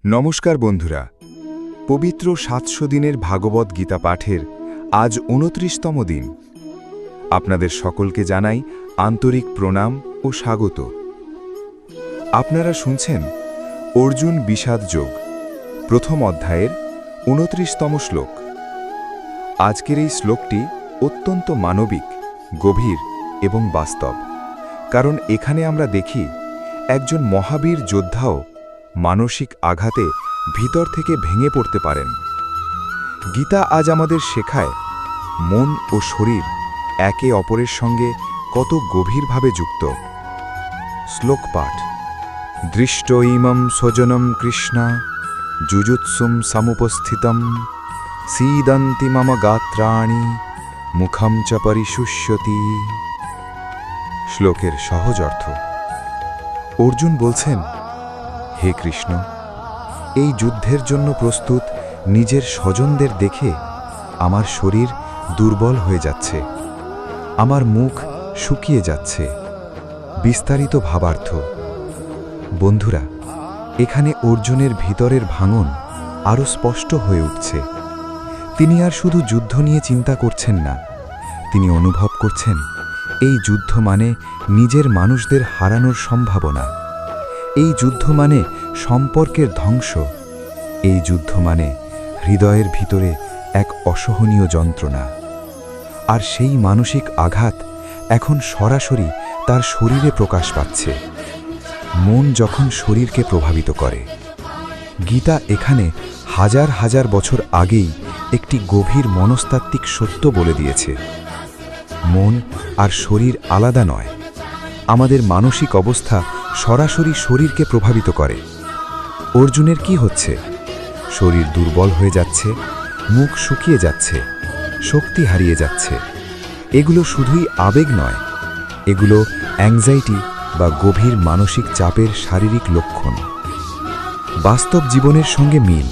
নমস্কার বন্ধুরা, পবিত্র ৭০০ দিনের ভাগবত গীতা পাঠের আজ ২৯তম দিন। আপনাদের সকলকে জানাই আন্তরিক প্রণাম ও স্বাগত। আপনারা শুনছেন অর্জুন বিষাদ যোগ প্রথম অধ্যায়ের ২৯তম শ্লোক। আজকের এই শ্লোকটি অত্যন্ত মানবিক, গভীর এবং বাস্তব, কারণ এখানে আমরা দেখি একজন মহাবীর যোদ্ধাও মানসিক আঘাতে ভিতর থেকে ভেঙে পড়তে পারেন। গীতা আজ আমাদের শেখায় মন ও শরীর একে অপরের সঙ্গে কত গভীরভাবে যুক্ত। শ্লোক পাঠ। দৃষ্ট ইমম স্বজনম কৃষ্ণা যুজুৎসুম সমুপস্থিতম সীদন্তি মম গাত্রাণি মুখম চ পরিশুষ্যতি। শ্লোকের সহজ অর্থ। অর্জুন বলছেন, হে কৃষ্ণ, এই যুদ্ধের জন্য প্রস্তুত নিজের স্বজনদের দেখে আমার শরীর দুর্বল হয়ে যাচ্ছে, আমার মুখ শুকিয়ে যাচ্ছে। বিস্তারিত ভাবার্থ। বন্ধুরা, এখানে অর্জুনের ভিতরের ভাঙন আরও স্পষ্ট হয়ে উঠছে। তিনি আর শুধু যুদ্ধ নিয়ে চিন্তা করছেন না, তিনি অনুভব করছেন এই যুদ্ধ মানে নিজের মানুষদের হারানোর সম্ভাবনা। এই যুদ্ধ মানে সম্পর্কের ধ্বংস। এই যুদ্ধ মানে হৃদয়ের ভিতরে এক অসহনীয় যন্ত্রণা। আর সেই মানসিক আঘাত এখন সরাসরি তার শরীরে প্রকাশ পাচ্ছে। মন যখন শরীরকে প্রভাবিত করে। গীতা এখানে হাজার হাজার বছর আগেই একটি গভীর মনস্তাত্ত্বিক সত্য বলে দিয়েছে। মন আর শরীর আলাদা নয়। আমাদের মানসিক অবস্থা সরাসরি শরীরকে প্রভাবিত করে। অর্জুনের কি হচ্ছে? শরীর দুর্বল হয়ে যাচ্ছে, মুখ শুকিয়ে যাচ্ছে, শক্তি হারিয়ে যাচ্ছে। এগুলো শুধুই আবেগ নয়, এগুলো অ্যাংজাইটি বা গভীর মানসিক চাপের শারীরিক লক্ষণ। বাস্তব জীবনের সঙ্গে মিল।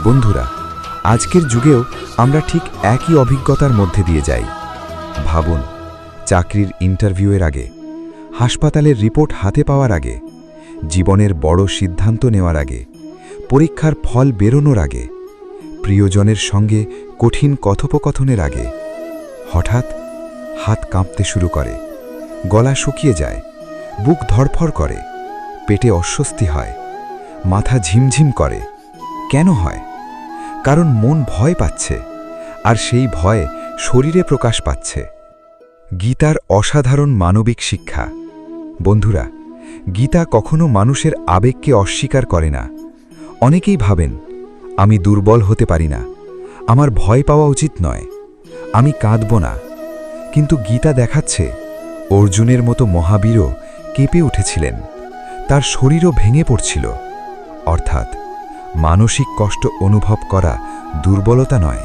বন্ধুরা, আজকের যুগেও আমরা ঠিক একই অভিজ্ঞতার মধ্যে দিয়ে যাই। ভাবুন, চাকরির ইন্টারভিউয়ের আগে, হাসপাতালের রিপোর্ট হাতে পাওয়ার আগে, জীবনের বড় সিদ্ধান্ত নেওয়ার আগে, পরীক্ষার ফল বেরোনোর আগে, প্রিয়জনের সঙ্গে কঠিন কথোপকথনের আগে হঠাৎ হাত কাঁপতে শুরু করে, গলা শুকিয়ে যায়, বুক ধড়ফড় করে, পেটে অস্বস্তি হয়, মাথা ঝিমঝিম করে। কেন হয়? কারণ মন ভয় পাচ্ছে, আর সেই ভয় শরীরে প্রকাশ পাচ্ছে। গীতার অসাধারণ মানবিক শিক্ষা। বন্ধুরা, গীতা কখনো মানুষের আবেগকে অস্বীকার করে না। অনেকেই ভাবেন, আমি দুর্বল হতে পারি না, আমার ভয় পাওয়া উচিত নয়, আমি কাঁদব না। কিন্তু গীতা দেখাচ্ছে অর্জুনের মতো মহাবীরও কেঁপে উঠেছিলেন, তার শরীরও ভেঙে পড়ছিল। অর্থাৎ মানসিক কষ্ট অনুভব করা দুর্বলতা নয়,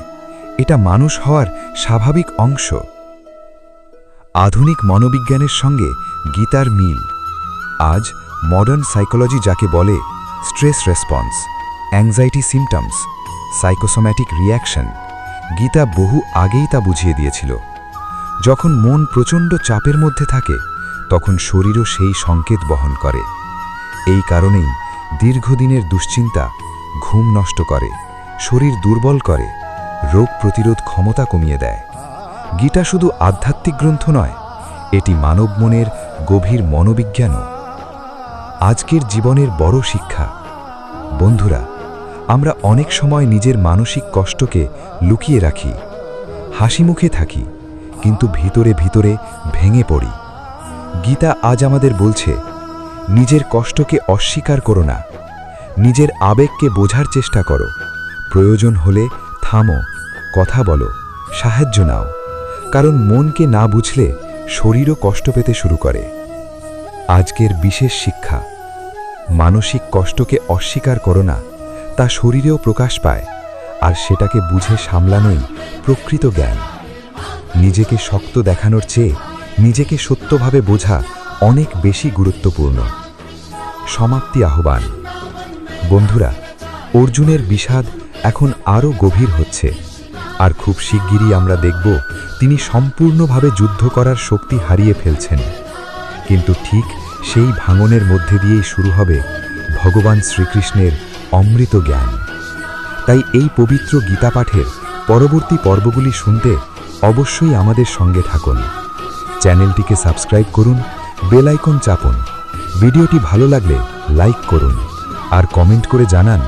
এটা মানুষ হওয়ার স্বাভাবিক অংশ। আধুনিক মনোবিজ্ঞানের সঙ্গে গীতার মিল। আজ মডার্ন সাইকোলজি যাকে বলে stress response, anxiety symptoms, psychosomatic reaction, Gita বহু আগেই তা বুঝিয়ে দিয়েছিল। যখন মন প্রচণ্ড চাপের মধ্যে থাকে, তখন শরীরও সেই সংকেত বহন করে। এই কারণেই দীর্ঘদিনের দুশ্চিন্তা ঘুম নষ্ট করে, শরীর দুর্বল করে, রোগ প্রতিরোধ ক্ষমতা কমিয়ে দেয়। গীতা শুধু আধ্যাত্মিক গ্রন্থ নয়, এটি মানব মনের গভীর মনোবিজ্ঞানও। আজকের জীবনের বড় শিক্ষা। বন্ধুরা, আমরা অনেক সময় নিজের মানসিক কষ্টকে লুকিয়ে রাখি, হাসি মুখে থাকি, কিন্তু ভিতরে ভিতরে ভেঙে পড়ি। গীতা আজ আমাদের বলছে, নিজের কষ্টকে অস্বীকার করো না, নিজের আবেগকে বোঝার চেষ্টা করো। প্রয়োজন হলে থামো, কথা বলো, সাহায্য নাও। কারণ মনকে না বুঝলে শরীরও কষ্ট পেতে শুরু করে। আজকের বিশেষ শিক্ষা। মানসিক কষ্টকে অস্বীকার করো না, তা শরীরেও প্রকাশ পায়, আর সেটাকে বুঝে সামলানোই প্রকৃত জ্ঞান। নিজেকে শক্ত দেখানোর চেয়ে নিজেকে সত্যভাবে বোঝা অনেক বেশি গুরুত্বপূর্ণ। সমাপ্তি আহ্বান। বন্ধুরা, অর্জুনের বিষাদ এখন আরও গভীর হচ্ছে, আর খুব শিগগিরই আমরা দেখব তিনি সম্পূর্ণভাবে যুদ্ধ করার শক্তি হারিয়ে ফেলছেন। কিন্তু ঠিক সেই ভাঙনের মধ্যে দিয়েই শুরু হবে ভগবান শ্রীকৃষ্ণের অমৃত জ্ঞান। তাই এই পবিত্র গীতা পাঠের পরবর্তী পর্বগুলি শুনতে অবশ্যই আমাদের সঙ্গে থাকুন। চ্যানেলটিকে সাবস্ক্রাইব করুন, বেল আইকন চাপুন। ভিডিওটি ভালো লাগলে লাইক করুন আর কমেন্ট করে জানান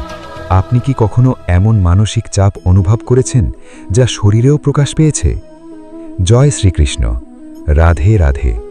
আপনি কি কখনো এমন মানসিক চাপ অনুভব করেছেন যা শরীরেও প্রকাশ পেয়েছে। জয় শ্রীকৃষ্ণ। রাধে রাধে।